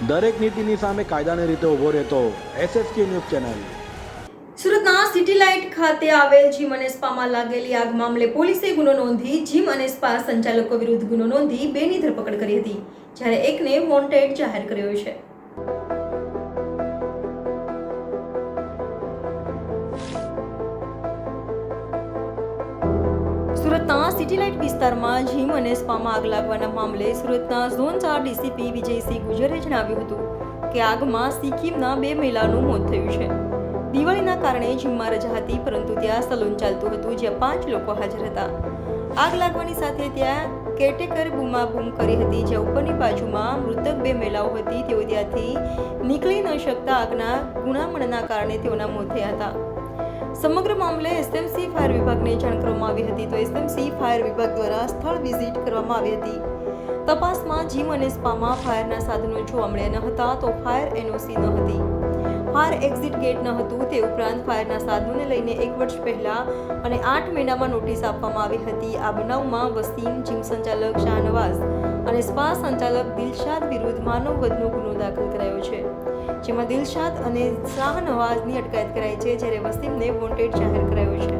દરેક નીતિની સામે કાયદાની રીતે ઊભો રહેતો SSK ન્યૂઝ ચેનલ। સુરતના સિટી લાઇટ ખાતે આવેલ જીમ અને સ્પામાં લાગેલી આગ મામલે પોલીસે ગુનો નોંધી જીમ અને સ્પા સંચાલકો વિરુદ્ધ ગુનો નોંધી બેની ધરપકડ કરી હતી, જ્યારે એકને વોન્ટેડ જાહેર કર્યો છે। સુરતના સિટી લાઇટ વિસ્તારમાં જીમ અને સ્પામાં આગ લાગવાના મામલે સુરતના ઝોન 4 ડીસીપી વિજયસિંહ ગુજરે જણાવ્યું હતું કે આગમાં સિક્કિમના 2 મહિલાનું મોત થયું છે। દિવાળીના કારણે જીમમાં રજા હતી, પરંતુ ત્યાં સલૂન ચાલતું હતું, જ્યાં 5 લોકો હાજર હતા। આગ લાગવાની સાથે ત્યાં કેરટેકર બૂમાબૂમ કરી હતી, જ્યાં ઉપરની બાજુમાં મૃતક 2 મહિલાઓ હતી, તેઓ ત્યાંથી નીકળી ન શકતા આગના ગુણામણના કારણે તેઓના મોત થયા હતા। સમગ્ર મામલે એસએમસી ફાયર વિભાગને જાણ કરવામાં આવી હતી, તો એસએમસી ફાયર વિભાગ દ્વારા સ્થળ વિઝિટ કરવામાં આવી હતી। તપાસમાં જીમ અને સ્પામાં ફાયરના સાધનો જોવા મળ્યા ન હતા, તો ફાયર એનઓસી ન હતી, ફાયર એક્ઝિટ ગેટ ન હતું। તે ઉપરાંત ફાયરના સાધનોને લઈને 1 વર્ષ પહેલા અને 8 મહિનામાં નોટિસ આપવામાં આવી હતી। આ બનાવમાં વસીમ, જીમ સંચાલક શાહનવાઝ અને સ્પા સંચાલક દિલશાદ વિરુદ્ધ માનવ વધનો ગુનો દાખલ કરાયો છે, જેમાં દિલશાદ અને શાહનવાઝની અટકાયત કરાઈ છે, જ્યારે વસીમને વોન્ટેડ જાહેર કરાયો છે।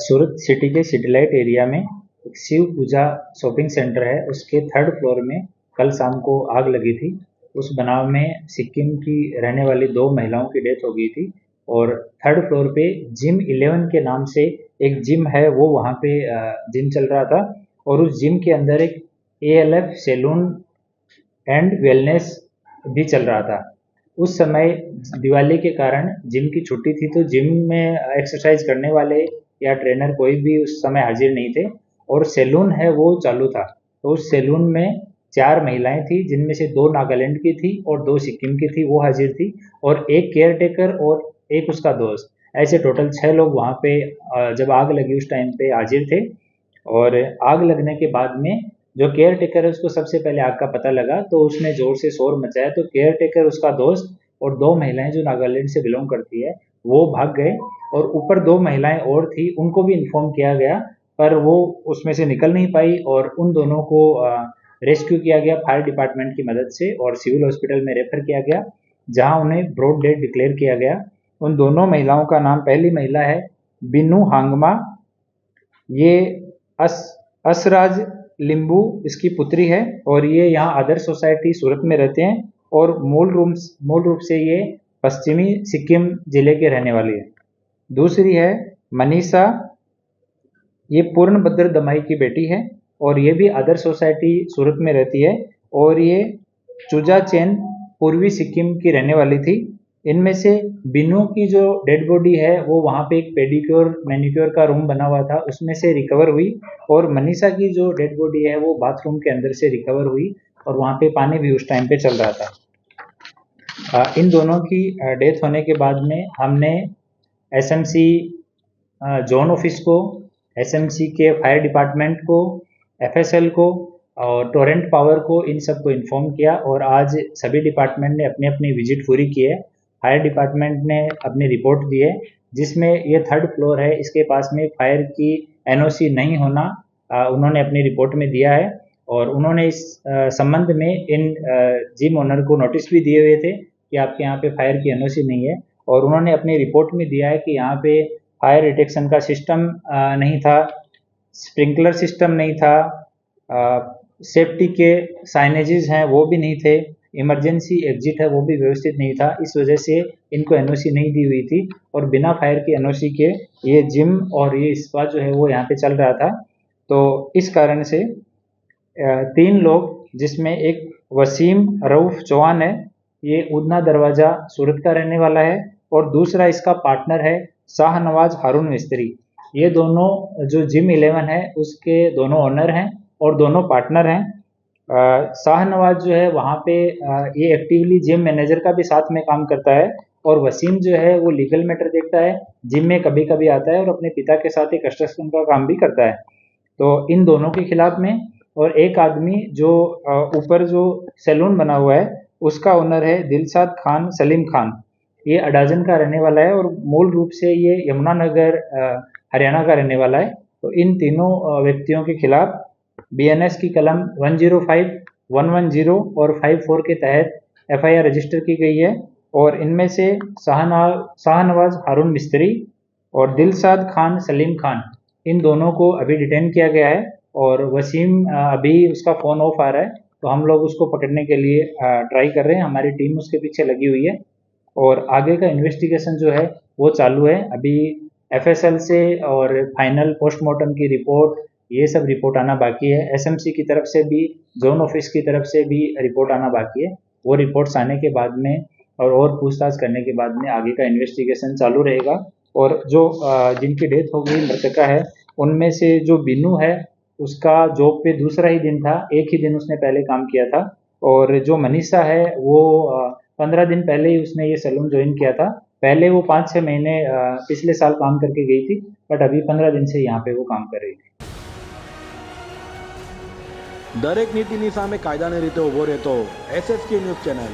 सूरत सिटी के सिटी लाइट एरिया में एक शिव पूजा शॉपिंग सेंटर है, उसके 3rd फ्लोर में कल शाम को आग लगी थी। उस बनाव में सिक्किम की रहने वाली 2 महिलाओं की डेथ हो गई थी और 3rd फ्लोर पे जिम 11 के नाम से एक जिम है, वो वहाँ पे जिम चल रहा था और उस जिम के अंदर एक ALF सैलून एंड वेलनेस भी चल रहा था। उस समय दिवाली के कारण जिम की छुट्टी थी, तो जिम में एक्सरसाइज करने वाले या ट्रेनर कोई भी उस समय हाजिर नहीं थे और सैलून है वो चालू था। तो उस सैलून में 4 महिलाएं थी, जिनमें से 2 नागालैंड की थी और 2 सिक्किम की थी, वो हाजिर थी, और एक केयरटेकर और एक उसका दोस्त, ऐसे टोटल 6 लोग वहाँ पे जब आग लगी उस टाइम पे हाजिर थे। और आग लगने के बाद में जो केयरटेकर है उसको सबसे पहले आग का पता लगा, तो उसने जोर से शोर मचाया, तो केयरटेकर, उसका दोस्त और 2 महिलाएं जो नागालैंड से बिलोंग करती है वो भाग गए, और ऊपर 2 महिलाएं और थी, उनको भी इन्फॉर्म किया गया, पर वो उसमें से निकल नहीं पाई और उन दोनों को रेस्क्यू किया गया फायर डिपार्टमेंट की मदद से और सिविल हॉस्पिटल में रेफर किया गया, जहां उन्हें ब्रॉड डेड डिक्लेयर किया गया। उन दोनों महिलाओं का नाम, पहली महिला है बिनू हांगमा, ये असराज लिंबू इसकी पुत्री है और ये यहाँ आदर्श सोसाइटी सूरत में रहते हैं और मूल रूप से ये पश्चिमी सिक्किम जिले के रहने वाली है। दूसरी है मनीषा, ये पूर्णभद्र दमाई की बेटी है और ये भी आदर्श सोसाइटी सूरत में रहती है और ये चुजा चैन पूर्वी सिक्किम की रहने वाली थी। इनमें से बिनू की जो डेड बॉडी है वो वहाँ पे एक पेडिक्योर मैनिक्योर का रूम बना हुआ था, उसमें से रिकवर हुई, और मनीषा की जो डेड बॉडी है वो बाथरूम के अंदर से रिकवर हुई और वहाँ पे पानी भी उस टाइम पे चल रहा था। इन दोनों की डेथ होने के बाद में हमने SMC जोन ऑफिस को, SMC के फायर डिपार्टमेंट को, FSL को और टोरेंट पावर को, इन सबको इन्फॉर्म किया और आज सभी डिपार्टमेंट ने अपनी अपनी विजिट पूरी की है। फायर डिपार्टमेंट ने अपनी रिपोर्ट दी है, जिसमें ये 3rd फ्लोर है, इसके पास में फायर की NOC नहीं होना उन्होंने अपनी रिपोर्ट में दिया है, और उन्होंने इस संबंध में इन जिम ओनर को नोटिस भी दिए हुए थे कि आपके यहाँ पे फायर की NOC नहीं है, और उन्होंने अपनी रिपोर्ट में दिया है कि यहाँ पे फायर डिटेक्शन का सिस्टम नहीं था, स्प्रिंकलर सिस्टम नहीं था, सेफ्टी के साइनेजेस हैं वो भी नहीं थे, इमरजेंसी एग्जिट है वो भी व्यवस्थित नहीं था। इस वजह से इनको NOC नहीं दी हुई थी और बिना फायर की NOC के ये जिम और ये स्पा जो है वो यहाँ पे चल रहा था। तो इस कारण से 3 लोग, जिसमें एक वसीम रऊफ चौहान है, ये उधना दरवाजा सूरत का रहने वाला है, और दूसरा इसका पार्टनर है शाहनवाज हारून मिस्त्री। ये दोनों जो जिम 11 है उसके दोनों ओनर हैं और दोनों पार्टनर हैं। शाहनवाज जो है वहाँ पे ये एक्टिवली जिम मैनेजर का भी साथ में काम करता है, और वसीम जो है वो लीगल मैटर देखता है, जिम में कभी कभी आता है और अपने पिता के साथ एक कंस्ट्रक्शन का काम भी करता है। तो इन दोनों के खिलाफ में, और एक आदमी जो ऊपर जो सैलून बना हुआ है उसका ओनर है दिलशाद खान सलीम खान, ये अडाजन का रहने वाला है और मूल रूप से ये यमुनानगर हरियाणा का रहने वाला है। तो इन तीनों व्यक्तियों के खिलाफ BNS की कलम 105 110 और 54 के तहत FIR रजिस्टर की गई है और इनमें से शाहनवाज हारून मिस्त्री और दिलशाद खान सलीम खान इन दोनों को अभी डिटेन किया गया है और वसीम अभी उसका फ़ोन ऑफ आ रहा है, तो हम लोग उसको पकड़ने के लिए ट्राई कर रहे हैं। हमारी टीम उसके पीछे लगी हुई है और आगे का इन्वेस्टिगेशन जो है वो चालू है। अभी FSL से और फाइनल पोस्टमार्टम की रिपोर्ट, ये सब रिपोर्ट आना बाकी है। SMC की तरफ से भी, जोन ऑफिस की तरफ से भी रिपोर्ट आना बाकी है। वो रिपोर्ट्स आने के बाद में और पूछताछ करने के बाद में आगे का इन्वेस्टिगेशन चालू रहेगा। और जो जिनकी डेथ हो गई मृतका है, उनमें से जो बिनू है उसका जॉब पे दूसरा ही दिन था, एक ही दिन उसने पहले काम किया था। और जो मनीषा है वो 15 दिन पहले ही उसने ये सैलून ज्वाइन किया था। पहले वो 5-6 महीने पिछले साल काम करके गई थी, बट अभी 15 दिन से यहाँ पे वो काम कर रही थी। દરેક નીતિની સામે કાયદાની રીતે ઊભો રહેતો SSK ન્યૂઝ ચેનલ